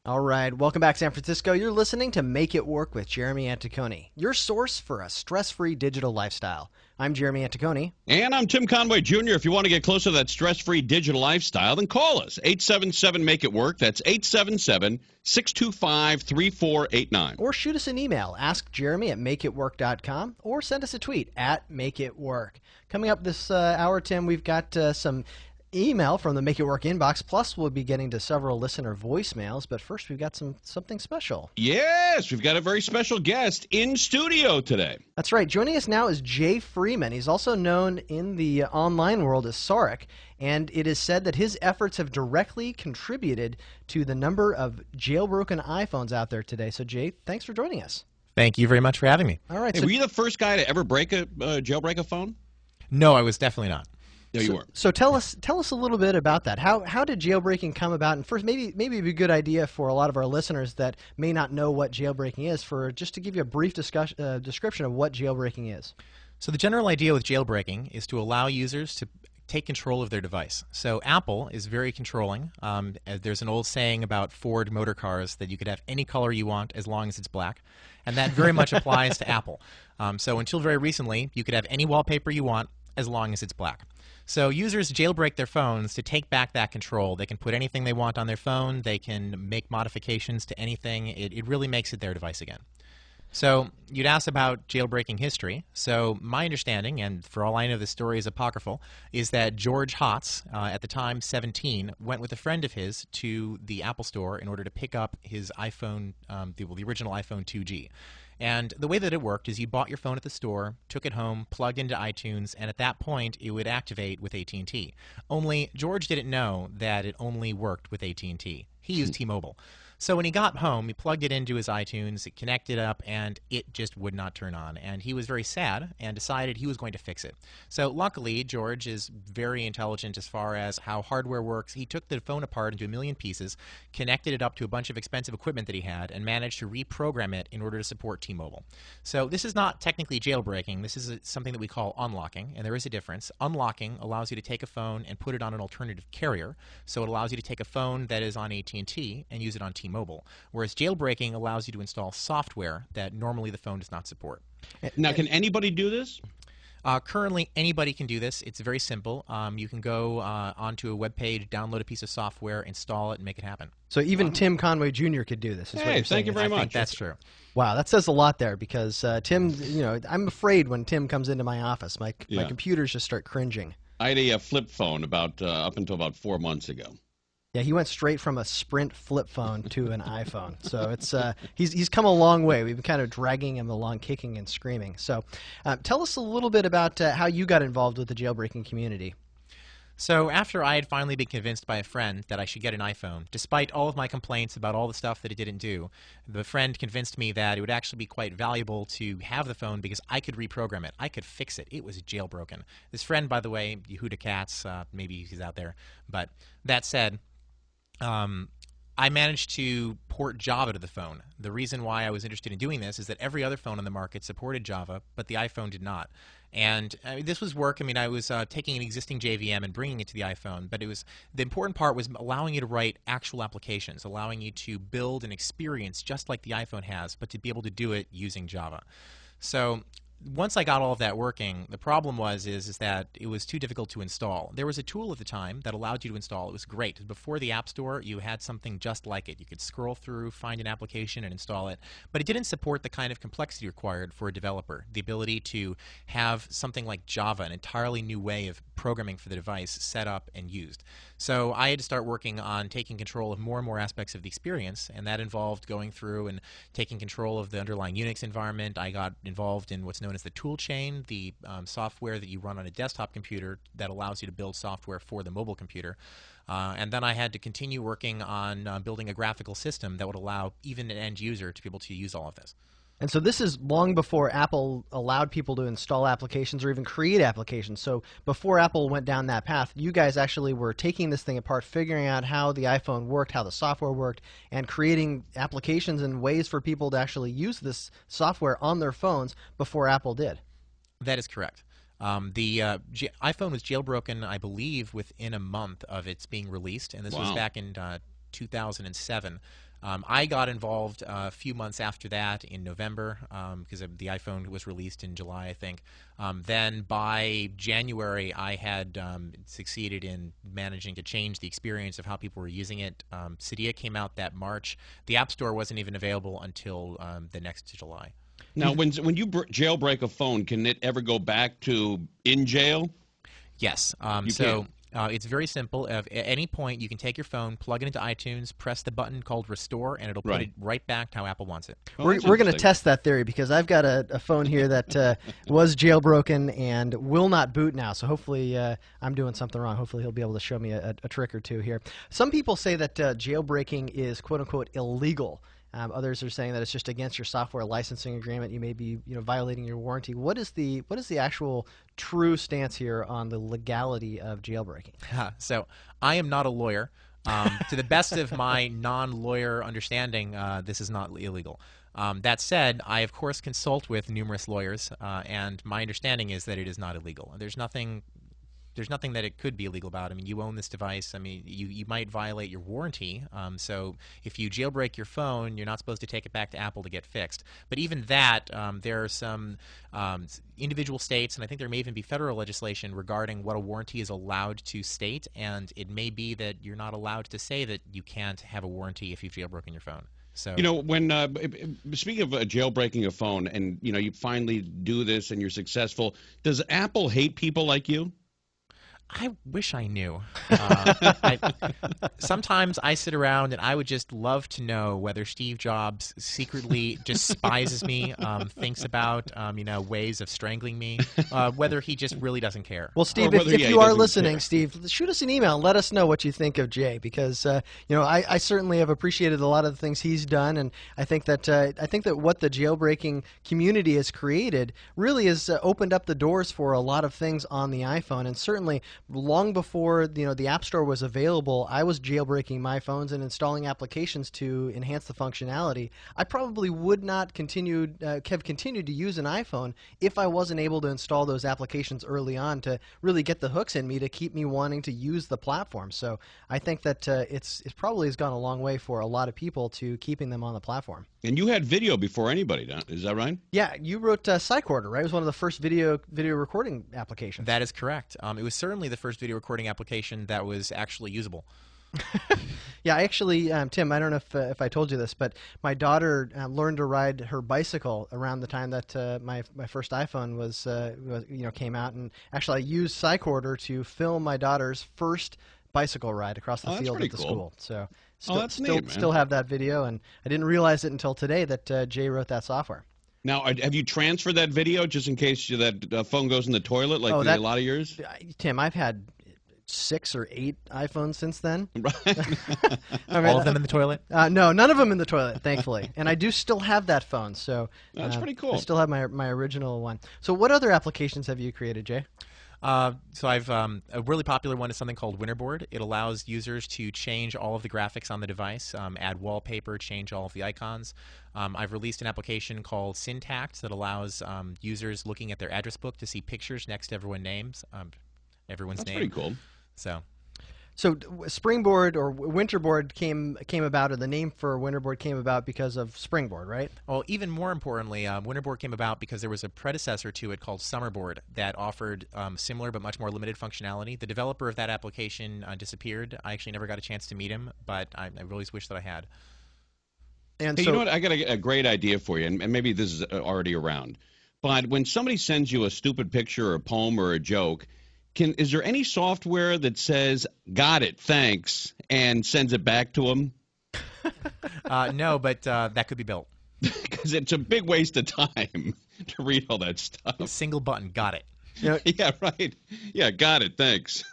All right, welcome back, San Francisco. You're listening to Make It Work with Jeremy Anticone, your source for a stress-free digital lifestyle. I'm Jeremy Anticone. And I'm Tim Conway Jr. If you want to get closer to that stress-free digital lifestyle, then call us. 877-MAKE-IT-WORK. That's 877-625-3489. Or shoot us an email. Ask Jeremy at makeitwork.com or send us a tweet at MakeItWork. Coming up this hour, Tim, we've got some email from the Make It Work inbox, plus we'll be getting to several listener voicemails, but first we've got something special. Yes, we've got a very special guest in studio today. That's right. Joining us now is Jay Freeman. He's also known in the online world as Saurik, and it is said that his efforts have directly contributed to the number of jailbroken iPhones out there today. So Jay, thanks for joining us. Thank you very much for having me. All right. Hey, were you the first guy to ever jailbreak a phone? No, I was definitely not. No, you weren't. So tell us a little bit about that. How did jailbreaking come about? And first, maybe it'd be a good idea for a lot of our listeners that may not know what jailbreaking is, for just to give you a brief description of what jailbreaking is. So the general idea with jailbreaking is to allow users to take control of their device. So Apple is very controlling. There's an old saying about Ford motor cars that you could have any color you want as long as it's black, and that very much applies to Apple. So until very recently, you could have any wallpaper you want as long as it's black. So users jailbreak their phones to take back that control. They can put anything they want on their phone. They can make modifications to anything. It really makes it their device again. So you'd ask about jailbreaking history. So my understanding, and for all I know the story is apocryphal, is that George Hotz, at the time 17, went with a friend of his to the Apple Store in order to pick up his iPhone, the original iPhone 2G. And the way that it worked is you bought your phone at the store, took it home, plugged into iTunes, and at that point it would activate with AT&T. Only George didn't know that it only worked with AT&T. He used T-Mobile. So when he got home, he plugged it into his iTunes, it connected up, and it just would not turn on. And he was very sad and decided he was going to fix it. So luckily, George is very intelligent as far as how hardware works. He took the phone apart into a million pieces, connected it up to a bunch of expensive equipment that he had, and managed to reprogram it in order to support T-Mobile. So this is not technically jailbreaking. This is something that we call unlocking, and there is a difference. Unlocking allows you to take a phone and put it on an alternative carrier. So it allows you to take a phone that is on AT&T and use it on T-Mobile, whereas jailbreaking allows you to install software that normally the phone does not support. Now, can anybody do this? Currently, anybody can do this. It's very simple. You can go onto a web page, download a piece of software, install it, and make it happen. So even Tim Conway Jr. could do this. Is what you're saying. Thank you very much. I think that's true. Wow, that says a lot there, because Tim, I'm afraid when Tim comes into my office, my computers just start cringing. I had a flip phone up until about 4 months ago. Yeah, he went straight from a Sprint flip phone to an iPhone. So it's he's come a long way. We've been kind of dragging him along, kicking and screaming. So tell us a little bit about how you got involved with the jailbreaking community. So after I had finally been convinced by a friend that I should get an iPhone, despite all of my complaints about all the stuff that it didn't do, the friend convinced me that it would actually be quite valuable to have the phone because I could reprogram it. I could fix it. It was jailbroken. This friend, by the way, Yehuda Katz, maybe he's out there. But that said, I managed to port Java to the phone. The reason why I was interested in doing this is that every other phone on the market supported Java, but the iPhone did not. And this was work. I mean, I was taking an existing JVM and bringing it to the iPhone, but the important part was allowing you to write actual applications, allowing you to build an experience just like the iPhone has, but to be able to do it using Java. So once I got all of that working, the problem is that it was too difficult to install. There was a tool at the time that allowed you to install. It was great. Before the App Store, you had something just like it. You could scroll through, find an application, and install it. But it didn't support the kind of complexity required for a developer. The ability to have something like Java, an entirely new way of programming for the device, set up and used. So I had to start working on taking control of more and more aspects of the experience, and that involved going through and taking control of the underlying Unix environment. I got involved in what's known as the tool chain, the software that you run on a desktop computer that allows you to build software for the mobile computer. And then I had to continue working on building a graphical system that would allow even an end user to be able to use all of this. And so this is long before Apple allowed people to install applications or even create applications. So before Apple went down that path, you guys actually were taking this thing apart, figuring out how the iPhone worked, how the software worked, and creating applications and ways for people to actually use this software on their phones before Apple did. That is correct. The iPhone was jailbroken, I believe, within a month of its being released, and this was back in 2007. I got involved a few months after that in November because the iPhone was released in July, I think. Then by January, I had succeeded in managing to change the experience of how people were using it. Cydia came out that March. The App Store wasn't even available until the next July. Now, when you jailbreak a phone, can it ever go back to in jail? Yes. It's very simple. At any point, you can take your phone, plug it into iTunes, press the button called Restore, and it'll put it right back to how Apple wants it. We're going to test that theory because I've got a phone here that was jailbroken and will not boot now. So hopefully I'm doing something wrong. Hopefully he'll be able to show me a trick or two here. Some people say that jailbreaking is quote-unquote illegal. Others are saying that it's just against your software licensing agreement. You may be, violating your warranty. What is the actual true stance here on the legality of jailbreaking? So I am not a lawyer. To the best of my non-lawyer understanding, this is not illegal. That said, I of course consult with numerous lawyers, and my understanding is that it is not illegal. There's nothing that it could be illegal about. I mean, you own this device. I mean, you might violate your warranty. So if you jailbreak your phone, you're not supposed to take it back to Apple to get fixed. But even that, there are some individual states, and I think there may even be federal legislation regarding what a warranty is allowed to state, and it may be that you're not allowed to say that you can't have a warranty if you've jailbroken your phone. So, when speaking of jailbreaking a phone, and you finally do this and you're successful, does Apple hate people like you? I wish I knew. Sometimes I sit around and I would just love to know whether Steve Jobs secretly despises me, thinks about ways of strangling me, whether he just really doesn't care. Well, Steve, if you are listening, Steve, shoot us an email and let us know what you think of Jay, because I certainly have appreciated a lot of the things he's done, and I think that what the jailbreaking community has created really has opened up the doors for a lot of things on the iPhone, and certainly long before the App Store was available, I was jailbreaking my phones and installing applications to enhance the functionality. I probably would not have continued to use an iPhone if I wasn't able to install those applications early on to really get the hooks in me to keep me wanting to use the platform. So I think that it probably has gone a long way for a lot of people to keeping them on the platform. And you had video before anybody, is that right? Yeah, you wrote Cycorder, right? It was one of the first video recording applications. That is correct. It was certainly the first video recording application that was actually usable. Yeah, actually, Tim, I don't know if I told you this, but my daughter learned to ride her bicycle around the time that my first iPhone was came out, and actually I used Cycorder to film my daughter's first bicycle ride across the field at the school. So still have that video, and I didn't realize it until today that Jay wrote that software. Now, have you transferred that video just in case that phone goes in the toilet like a lot of yours? Tim, I've had 6 or 8 iPhones since then. Right. All of them in the toilet? No, none of them in the toilet, thankfully. And I do still have that phone, so that's pretty cool. I still have my original one. So what other applications have you created, Jay? So I've a really popular one is something called Winterboard. It allows users to change all of the graphics on the device, add wallpaper, change all of the icons. I've released an application called Syntax that allows users looking at their address book to see pictures next to everyone's name. That's pretty cool. So Springboard or Winterboard came about, or the name for Winterboard came about because of Springboard, right? Well, even more importantly, Winterboard came about because there was a predecessor to it called Summerboard that offered similar but much more limited functionality. The developer of that application disappeared. I actually never got a chance to meet him, but I really wish that I had. And hey, you know what? I got a great idea for you, and maybe this is already around. But when somebody sends you a stupid picture or a poem or a joke, is there any software that says, "Got it, thanks," and sends it back to them? No, but that could be built. Because it's a big waste of time to read all that stuff. Single button, got it. Yeah, right. Yeah, got it, thanks.